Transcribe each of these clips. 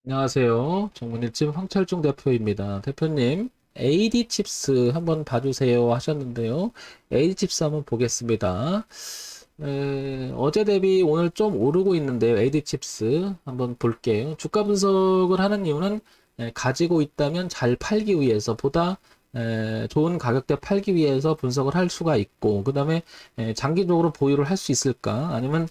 안녕하세요. 정문일집 황철중 대표입니다. 대표님, AD칩스 한번 봐주세요 하셨는데요. AD칩스 한번 보겠습니다. 어제 대비 오늘 좀 오르고 있는데요. AD칩스 한번 볼게요. 주가 분석을 하는 이유는 가지고 있다면 잘 팔기 위해서 보다 좋은 가격대 팔기 위해서 분석을 할 수가 있고, 그 다음에 장기적으로 보유를 할 수 있을까? 아니면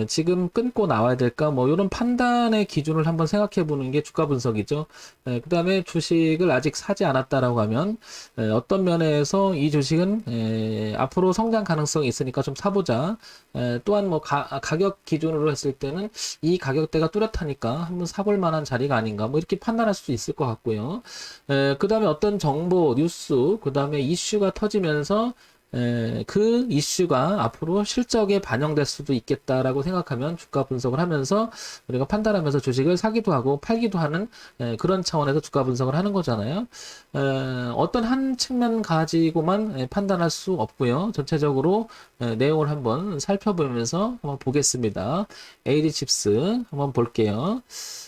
지금 끊고 나와야 될까? 뭐, 이런 판단의 기준을 한번 생각해 보는 게 주가 분석이죠. 그 다음에 주식을 아직 사지 않았다라고 하면, 어떤 면에서 이 주식은, 앞으로 성장 가능성이 있으니까 좀 사보자. 또한 뭐, 가격 기준으로 했을 때는 이 가격대가 뚜렷하니까 한번 사볼 만한 자리가 아닌가. 뭐, 이렇게 판단할 수 있을 것 같고요. 그 다음에 어떤 정보, 뉴스, 그 다음에 이슈가 터지면서 그 이슈가 앞으로 실적에 반영될 수도 있겠다라고 생각하면 주가 분석을 하면서 우리가 판단하면서 주식을 사기도 하고 팔기도 하는 그런 차원에서 주가 분석을 하는 거잖아요. 어떤 한 측면 가지고만 판단할 수 없고요. 전체적으로 내용을 한번 살펴보면서 한번 보겠습니다. AD 칩스 한번 볼게요.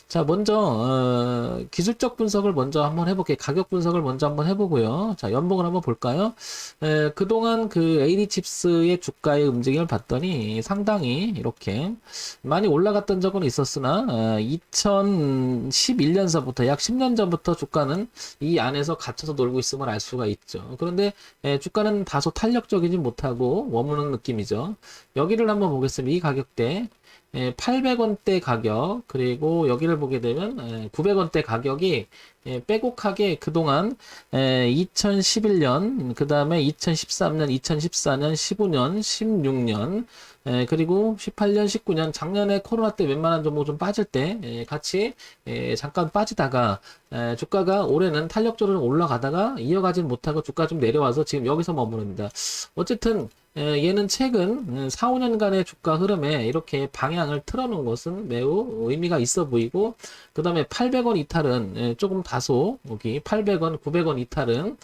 자, 먼저 기술적 분석을 먼저 한번 해볼게요. 가격 분석을 먼저 한번 해보고요. 자, 연봉을 한번 볼까요? 그동안 그 AD 칩스의 주가의 움직임을 봤더니 상당히 이렇게 많이 올라갔던 적은 있었으나 2011년서부터 약 10년 전부터 주가는 이 안에서 갇혀서 놀고 있음을 알 수가 있죠. 그런데 주가는 다소 탄력적이지 못하고 머무는 느낌이죠. 여기를 한번 보겠습니다. 이 가격대 800원대 가격, 그리고 여기를 보게 되면 900원대 가격이 빼곡하게 그동안 2011년, 그 다음에 2013년, 2014년, 15년, 16년, 그리고 18년, 19년, 작년에 코로나 때 웬만한 종목 좀 빠질 때 같이 잠깐 빠지다가 주가가 올해는 탄력적으로 올라가다가 이어가진 못하고 주가 좀 내려와서 지금 여기서 머무릅니다. 어쨌든 얘는 최근 4, 5년간의 주가 흐름에 이렇게 방향을 틀어놓은 것은 매우 의미가 있어 보이고, 그 다음에 800원 이탈은 조금 다소, 여기 800원, 900원 이탈은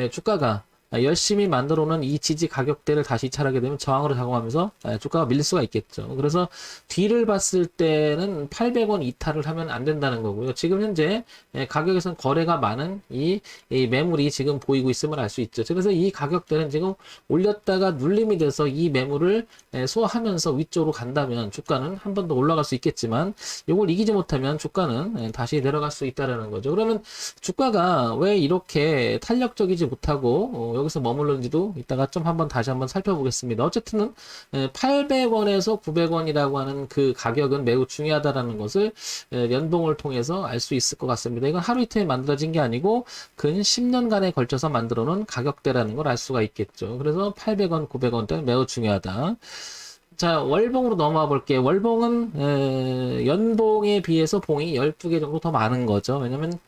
주가가 열심히 만들어 놓은 이 지지 가격대를 다시 이탈하게 되면 저항으로 작용하면서 주가가 밀릴 수가 있겠죠. 그래서 뒤를 봤을 때는 800원 이탈을 하면 안 된다는 거고요. 지금 현재 가격에선 거래가 많은 이 매물이 지금 보이고 있음을 알 수 있죠. 그래서 이 가격대는 지금 올렸다가 눌림이 돼서 이 매물을 소화하면서 위쪽으로 간다면 주가는 한 번 더 올라갈 수 있겠지만, 이걸 이기지 못하면 주가는 다시 내려갈 수 있다는 거죠. 그러면 주가가 왜 이렇게 탄력적이지 못하고 여기서 머물는지도 이따가 좀 한번 다시 한번 살펴보겠습니다. 어쨌든 800원에서 900원이라고 하는 그 가격은 매우 중요하다라는 것을 연봉을 통해서 알 수 있을 것 같습니다. 이건 하루 이틀에 만들어진 게 아니고 근 10년간에 걸쳐서 만들어 놓은 가격대라는 걸 알 수가 있겠죠. 그래서 800원, 900원 대 매우 중요하다. 자, 월봉으로 넘어와 볼게요. 월봉은 연봉에 비해서 봉이 12개 정도 더 많은 거죠. 왜냐면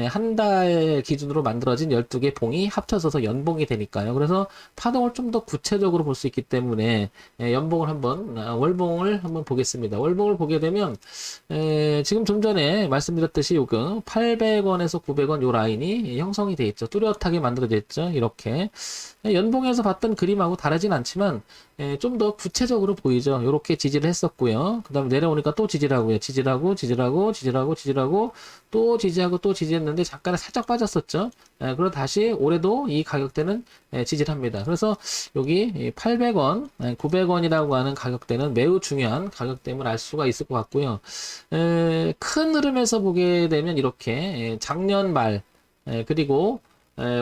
한 달 기준으로 만들어진 12개 봉이 합쳐져서 연봉이 되니까요. 그래서 파동을 좀 더 구체적으로 볼 수 있기 때문에 연봉을 한번 월봉을 한번 보겠습니다. 월봉을 보게 되면 지금 좀 전에 말씀드렸듯이 요금 800원에서 900원 요 라인이 형성이 돼 있죠. 뚜렷하게 만들어져 있죠. 이렇게 연봉에서 봤던 그림하고 다르진 않지만 좀 더 구체적으로 보이죠. 이렇게 지지를 했었고요. 그 다음에 내려오니까 또 지지를 하고요. 지지를 하고 또 지지하고 또 지지했는데 잠깐 살짝 빠졌었죠. 그리고 다시 올해도 이 가격대는 지지를 합니다. 그래서 여기 800원, 900원이라고 하는 가격대는 매우 중요한 가격대임을 알 수가 있을 것 같고요. 큰 흐름에서 보게 되면 이렇게 작년 말 그리고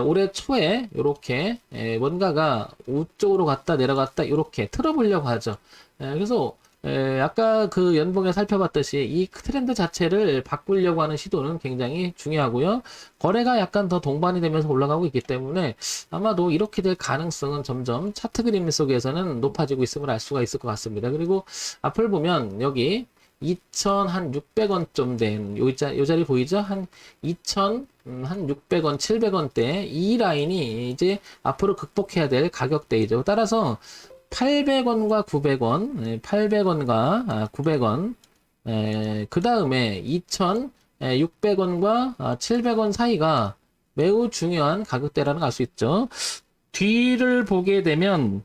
올해 초에 이렇게 뭔가가 우쪽으로 갔다 내려갔다 이렇게 틀어보려고 하죠. 그래서 아까 그 연봉에 살펴봤듯이 이 트렌드 자체를 바꾸려고 하는 시도는 굉장히 중요하고요. 거래가 약간 더 동반이 되면서 올라가고 있기 때문에 아마도 이렇게 될 가능성은 점점 차트 그림 속에서는 높아지고 있음을 알 수가 있을 것 같습니다. 그리고 앞을 보면 여기 2,600원 좀 된 요 자리 보이죠? 한 2,000 한 600원, 700원대 이 라인이 이제 앞으로 극복해야 될 가격대이죠. 따라서 800원과 900원, 800원과 900원, 그 다음에 2,600원과 700원 사이가 매우 중요한 가격대라는 걸 알 수 있죠. 뒤를 보게 되면,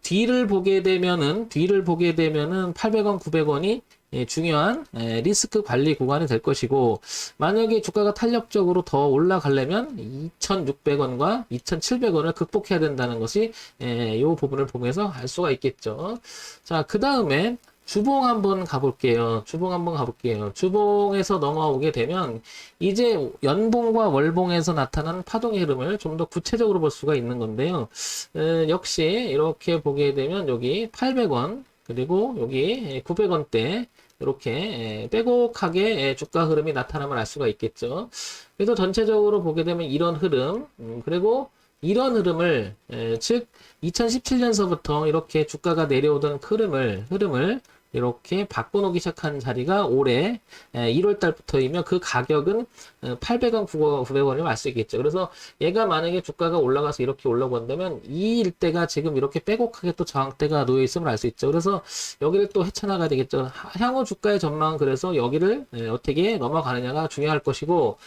뒤를 보게 되면은 800원, 900원이 중요한 리스크 관리 구간이 될 것이고, 만약에 주가가 탄력적으로 더 올라가려면 2,600원과 2,700원을 극복해야 된다는 것이 이 부분을 보면서 알 수가 있겠죠. 자, 그 다음에 주봉 한번 가볼게요. 주봉에서 넘어오게 되면 이제 연봉과 월봉에서 나타난 파동의 흐름을 좀 더 구체적으로 볼 수가 있는 건데요. 역시 이렇게 보게 되면 여기 800원 그리고 여기 900원대 이렇게 빼곡하게 주가 흐름이 나타남을 알 수가 있겠죠. 그래서 전체적으로 보게 되면 이런 흐름, 그리고 이런 흐름을 즉 2017년서부터 이렇게 주가가 내려오던 흐름을 이렇게 바꿔놓기 시작한 자리가 올해 1월 달부터이며 그 가격은 800원, 900원을 알 수 있겠죠. 그래서 얘가 만약에 주가가 올라가서 이렇게 올라간다면 이 일대가 지금 이렇게 빼곡하게 또 저항대가 놓여 있음을 알 수 있죠. 그래서 여기를 또 헤쳐나가야 되겠죠. 향후 주가의 전망은 그래서 여기를 어떻게 넘어가느냐가 중요할 것이고,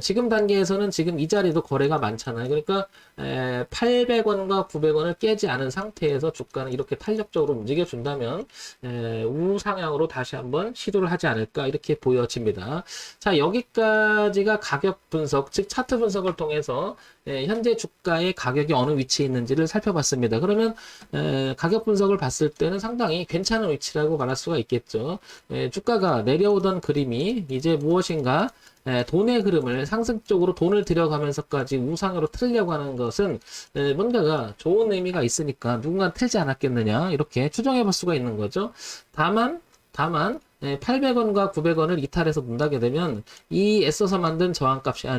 지금 단계에서는 지금 이 자리도 거래가 많잖아요. 그러니까 800원과 900원을 깨지 않은 상태에서 주가는 이렇게 탄력적으로 움직여 준다면 우상향으로 다시 한번 시도를 하지 않을까 이렇게 보여집니다. 자, 여기까지가 가격 분석, 즉 차트 분석을 통해서 현재 주가의 가격이 어느 위치에 있는지를 살펴봤습니다. 그러면 가격 분석을 봤을 때는 상당히 괜찮은 위치라고 말할 수가 있겠죠. 주가가 내려오던 그림이 이제 무엇인가 돈의 흐름을 상승적으로 돈을 들여가면서까지 우상으로 틀려고 하는 것은 뭔가가 좋은 의미가 있으니까 누군가 틀지 않았겠느냐 이렇게 추정해 볼 수가 있는 거죠. 다만 800원과 900원을 이탈해서 논다게 되면 이 애써서 만든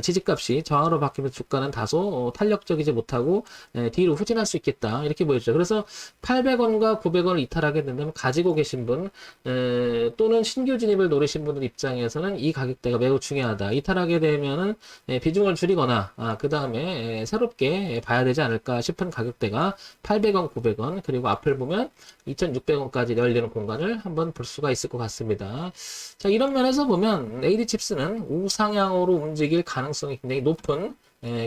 지지값이 저항으로 바뀌면서 주가는 다소 탄력적이지 못하고 뒤로 후진할 수 있겠다 이렇게 보여주죠. 그래서 800원과 900원을 이탈하게 된다면 가지고 계신 분 또는 신규 진입을 노리신 분들 입장에서는 이 가격대가 매우 중요하다. 이탈하게 되면은 비중을 줄이거나 그 다음에 새롭게 봐야 되지 않을까 싶은 가격대가 800원, 900원 그리고 앞을 보면 2,600원까지 열리는 공간을 한번 볼 수가 있을 것 같습니다. 자, 이런 면에서 보면 AD칩스는 우상향으로 움직일 가능성이 굉장히 높은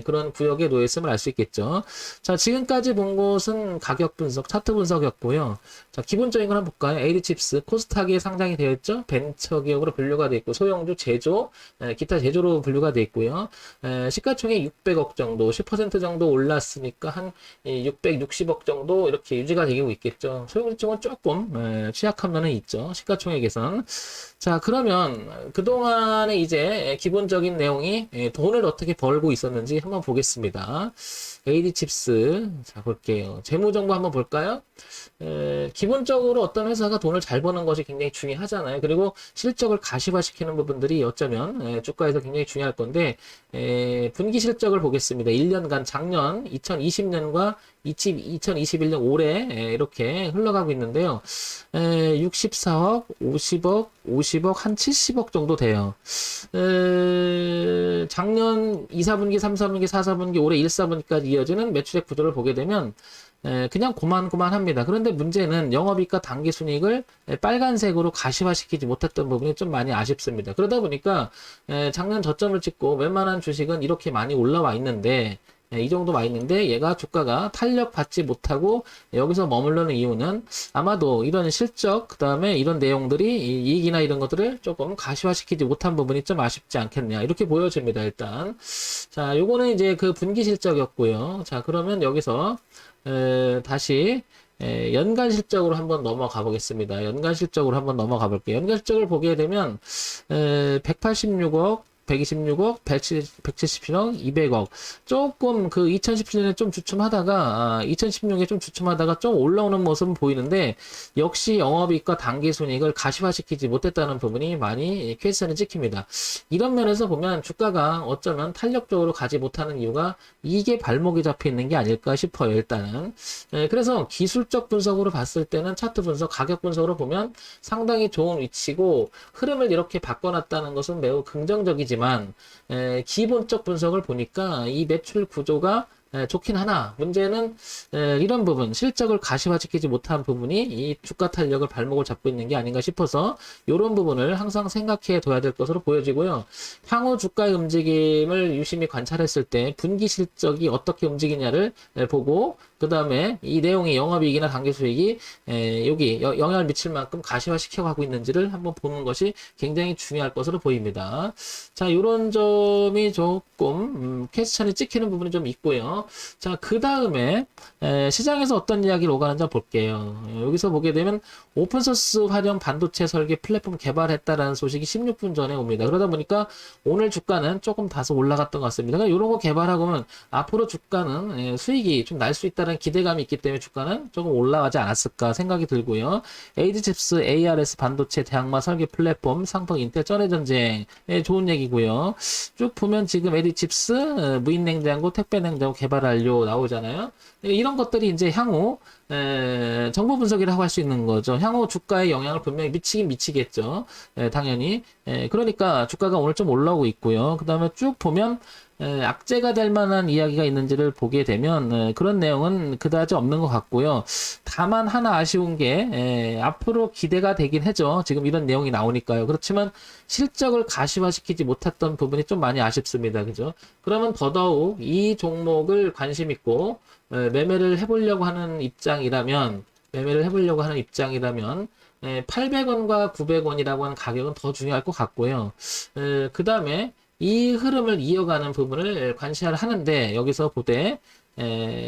그런 구역에 놓여 있음을 알 수 있겠죠. 자, 지금까지 본 것은 가격 분석, 차트 분석이었고요. 자, 기본적인 걸 한번 볼까요? AD칩스, 코스닥에 상장이 되어 있죠. 벤처 기업으로 분류가 되어 있고, 소형주, 제조, 기타 제조로 분류가 되어 있고요. 시가총액 600억 정도, 10% 정도 올랐으니까 한 660억 정도 이렇게 유지가 되고 있겠죠. 소형주 쪽은 조금 취약한 면은 있죠. 시가총액에선. 자, 그러면 그동안에 이제 기본적인 내용이 돈을 어떻게 벌고 있었는지 한번 보겠습니다. AD칩스. 자, 볼게요. 재무정보 한번 볼까요? 기본적으로 어떤 회사가 돈을 잘 버는 것이 굉장히 중요하잖아요. 그리고 실적을 가시화시키는 부분들이 어쩌면 주가에서 굉장히 중요할 건데, 분기 실적을 보겠습니다. 1년간 작년 2020년과 2021년 올해 이렇게 흘러가고 있는데요. 64억, 50억, 한 70억 정도 돼요. 작년 2, 4분기, 3, 4분기, 4, 4분기, 올해 1, 4분기까지 이어지는 매출액 구조를 보게 되면 그냥 고만고만합니다. 그런데 문제는 영업이익과 당기순이익을 빨간색으로 가시화시키지 못했던 부분이 좀 많이 아쉽습니다. 그러다 보니까 작년 저점을 찍고 웬만한 주식은 이렇게 많이 올라와 있는데 이 정도 와 있는데 얘가 주가가 탄력 받지 못하고 여기서 머물러는 이유는 아마도 이런 실적 그 다음에 이런 내용들이 이익이나 이런 것들을 조금 가시화시키지 못한 부분이 좀 아쉽지 않겠냐 이렇게 보여집니다. 일단 자, 요거는 이제 그 분기 실적이었고요. 자, 그러면 여기서 다시 연간 실적으로 한번 넘어가 보겠습니다. 연간 실적으로 한번 넘어가 볼게요. 연간 실적을 보게 되면 186억 126억, 177억, 200억. 조금 그 2017년에 좀 주춤하다가, 2016년에 좀 주춤하다가 좀 올라오는 모습은 보이는데, 역시 영업이익과 당기순이익을 가시화시키지 못했다는 부분이 많이 케이스는 찍힙니다. 이런 면에서 보면 주가가 어쩌면 탄력적으로 가지 못하는 이유가 이게 발목이 잡혀 있는 게 아닐까 싶어요, 일단은. 그래서 기술적 분석으로 봤을 때는 차트 분석, 가격 분석으로 보면 상당히 좋은 위치고, 흐름을 이렇게 바꿔놨다는 것은 매우 긍정적이지만, 기본적 분석을 보니까 이 매출 구조가 좋긴 하나 문제는 이런 부분 실적을 가시화시키지 못한 부분이 이 주가 탄력을 발목을 잡고 있는 게 아닌가 싶어서 이런 부분을 항상 생각해 둬야 될 것으로 보여지고요. 향후 주가의 움직임을 유심히 관찰했을 때 분기 실적이 어떻게 움직이냐를 보고 그 다음에 이 내용이 영업이익이나 당기수익이 여기 영향을 미칠 만큼 가시화시켜 가고 있는지를 한번 보는 것이 굉장히 중요할 것으로 보입니다. 자, 이런 점이 조금 퀘스천이 찍히는 부분이 좀 있고요. 자, 그 다음에 시장에서 어떤 이야기를 오가는지 볼게요. 여기서 보게 되면 오픈소스 활용 반도체 설계 플랫폼 개발했다라는 소식이 16분 전에 옵니다. 그러다 보니까 오늘 주가는 조금 다소 올라갔던 것 같습니다. 그러니까 이런 거 개발하고는 앞으로 주가는 수익이 좀 날 수 있다는 기대감이 있기 때문에 주가는 조금 올라가지 않았을까 생각이 들고요. AD칩스, ARS 반도체 대항마 설계 플랫폼 상품 인텔 전해전쟁 좋은 얘기고요. 쭉 보면 지금 AD칩스, 무인냉장고, 택배냉장고 개발 완료 나오잖아요. 이런 것들이 이제 향후 정보 분석이라고 할 수 있는 거죠. 향후 주가에 영향을 분명히 미치긴 미치겠죠. 당연히. 그러니까 주가가 오늘 좀 올라오고 있고요. 그 다음에 쭉 보면 악재가 될 만한 이야기가 있는지를 보게 되면 그런 내용은 그다지 없는 것 같고요. 다만 하나 아쉬운 게 앞으로 기대가 되긴 하죠. 지금 이런 내용이 나오니까요. 그렇지만 실적을 가시화시키지 못했던 부분이 좀 많이 아쉽습니다. 그죠? 그러면 더더욱 이 종목을 관심 있고 매매를 해보려고 하는 입장이라면 800원과 900원이라고 하는 가격은 더 중요할 것 같고요. 그 다음에 이 흐름을 이어가는 부분을 관시를 하는데 여기서 보되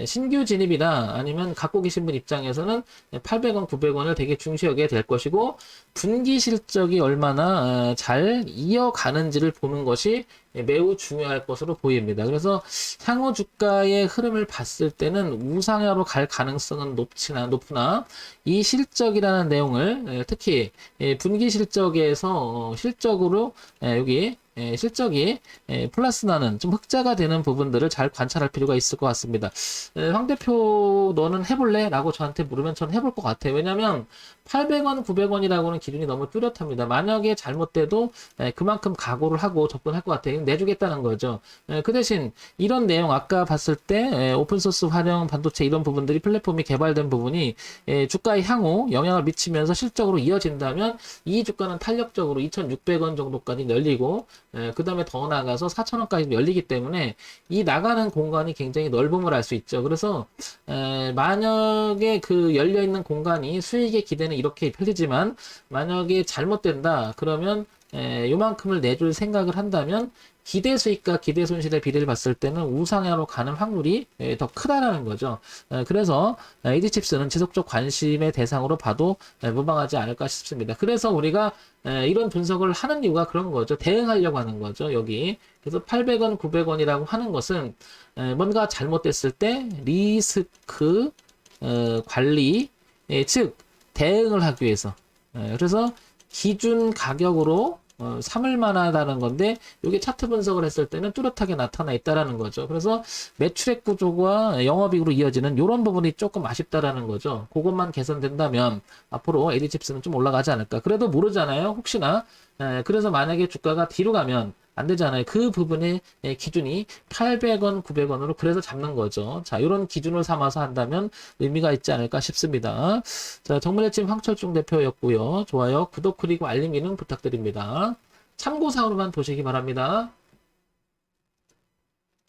신규 진입이나 아니면 갖고 계신 분 입장에서는 800원, 900원을 되게 중시 여겨야 될 것이고 분기 실적이 얼마나 잘 이어가는지를 보는 것이 매우 중요할 것으로 보입니다. 그래서 향후 주가의 흐름을 봤을 때는 우상향으로 갈 가능성은 높으나 이 실적이라는 내용을 특히 분기 실적에서 실적으로 여기 실적이 플러스 나는 좀 흑자가 되는 부분들을 잘 관찰할 필요가 있을 것 같습니다. 황 대표 너는 해볼래? 라고 저한테 물으면 저는 해볼 것 같아요. 왜냐면 800원, 900원이라고는 기준이 너무 뚜렷합니다. 만약에 잘못돼도 그만큼 각오를 하고 접근할 것 같아요. 내주겠다는 거죠. 그 대신 이런 내용 아까 봤을 때 오픈소스 활용 반도체 이런 부분들이 플랫폼이 개발된 부분이 주가의 향후 영향을 미치면서 실적으로 이어진다면 이 주가는 탄력적으로 2,600원 정도까지 열리고 그 다음에 더 나가서 4,000원까지 열리기 때문에 이 나가는 공간이 굉장히 넓음을 알 수 있죠. 그래서 만약에 그 열려있는 공간이 수익의 기대는 이렇게 펼치지만 만약에 잘못된다 그러면 요만큼을 내줄 생각을 한다면 기대 수익과 기대 손실의 비례를 봤을 때는 우상향으로 가는 확률이 더 크다라는 거죠. 그래서 AD칩스는 지속적 관심의 대상으로 봐도 무방하지 않을까 싶습니다. 그래서 우리가 이런 분석을 하는 이유가 그런 거죠. 대응하려고 하는 거죠. 여기. 그래서 800원, 900원이라고 하는 것은 뭔가 잘못됐을 때 리스크 관리 즉 대응을 하기 위해서 그래서 기준 가격으로 삼을 만하다는 건데 이게 차트 분석을 했을 때는 뚜렷하게 나타나 있다라는 거죠. 그래서 매출액 구조가 영업이익으로 이어지는 이런 부분이 조금 아쉽다라는 거죠. 그것만 개선된다면 앞으로 AD칩스는 좀 올라가지 않을까. 그래도 모르잖아요. 혹시나 그래서 만약에 주가가 뒤로 가면 안 되잖아요. 그 부분의 기준이 800원, 900원으로 그래서 잡는 거죠. 자, 이런 기준을 삼아서 한다면 의미가 있지 않을까 싶습니다. 자, 정문의팀 황철중 대표였고요. 좋아요, 구독 그리고 알림 기능 부탁드립니다. 참고사항으로만 보시기 바랍니다.